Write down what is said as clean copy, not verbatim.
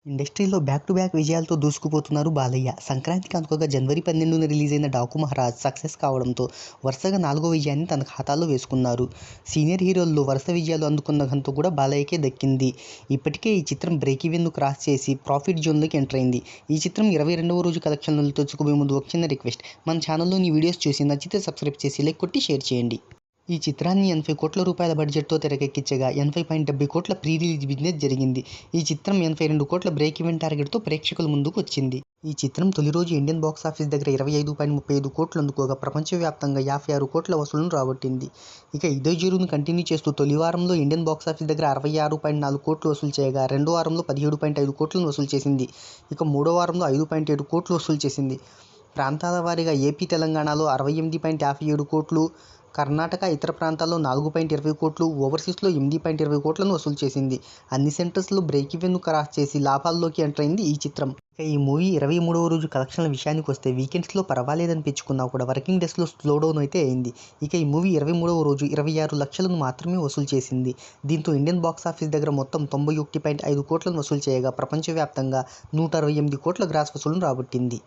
ఇండస్ట్రీలో back to back విజయాలతో దూసుకుపోతున్నారు బాలయ్య. సంక్రాంతికి అనుకోగా జనవరి 12న రిలీజ్ అయిన 'డాకు మహారాజ్' సక్సెస్ కావడంతో వరుసగా 4వ విజయాన్ని తన ఖాతాలో వేసుకున్నారు. సీనియర్ హీరోల్లో వరుస విజయాలు అందుకున్న ఘనత కూడా బాలయ్యకే దక్కింది. ఇప్పటికే ఈ చిత్రం బ్రేక్ ఈవెన్ను క్రాస్ చేసి ప్రాఫిట్ జోన్లోకి ఎంటర్ అయింది. ఈ చిత్రం 22వ రోజు కలెక్షన్లను తెలుసుకోబోయే ముందు ఒక చిన్న రిక్వెస్ట్, మన ఛానల్లోని వీడియోస్ చూసి నచ్చితే సబ్స్క్రైబ్ చేసి లైక్ కొట్టి షేర్ చేయండి. ఈ చిత్రాన్ని 80 కోట్ల రూపాయల బడ్జెట్తో తెరకెక్కించగా 80.70 కోట్ల ప్రీ రిలీజ్ బిజినెస్ జరిగింది. ఈ చిత్రం 82 కోట్ల బ్రేక్ ఈవెన్ టార్గెట్తో ప్రేక్షకుల ముందుకు వచ్చింది. ఈ చిత్రం తొలి రోజు ఇండియన్ బాక్సాఫీస్ దగ్గర 25.35 కోట్లు అందుకోగా ప్రపంచవ్యాప్తంగా 56 కోట్ల వసూళ్లను రాబట్టింది. ఇక ఇదే జోరును కంటిన్యూ చేస్తూ తొలి వారంలో ఇండియన్ బాక్సాఫీస్ దగ్గర 66.4 కోట్లు వసూలు చేయగా రెండో వారంలో 17.5 కోట్లను వసూలు చేసింది. ఇక మూడో వారంలో 5.7 కోట్లు వసూలు చేసింది. ప్రాంతాల వారీగా ఏపీ, తెలంగాణలో 68.57 కోట్లు, కర్ణాటక, ఇతర ప్రాంతాల్లో 4.20 కోట్లు, ఓవర్సీస్లో 8.20 కోట్లను వసూలు చేసింది. అన్ని సెంటర్స్లో బ్రేక్ ఈవెన్ను క్రాస్ చేసి లాభాల్లోకి ఎంటర్ అయింది ఈ చిత్రం. ఇక ఈ మూవీ 23వ రోజు కలెక్షన్ల విషయానికి వస్తే వీకెండ్స్లో పర్వాలేదనిపించుకున్నా కూడా వర్కింగ్ డేస్లో స్లో డౌన్ అయితే అయింది. ఇక ఈ మూవీ 23వ రోజు 26 లక్షలను మాత్రమే వసూలు చేసింది. దీంతో ఇండియన్ బాక్సాఫీస్ దగ్గర మొత్తం 91.5 కోట్లను వసూలు చేయగా ప్రపంచవ్యాప్తంగా 168 కోట్ల గ్రాస్ వసూళ్లను రాబట్టింది.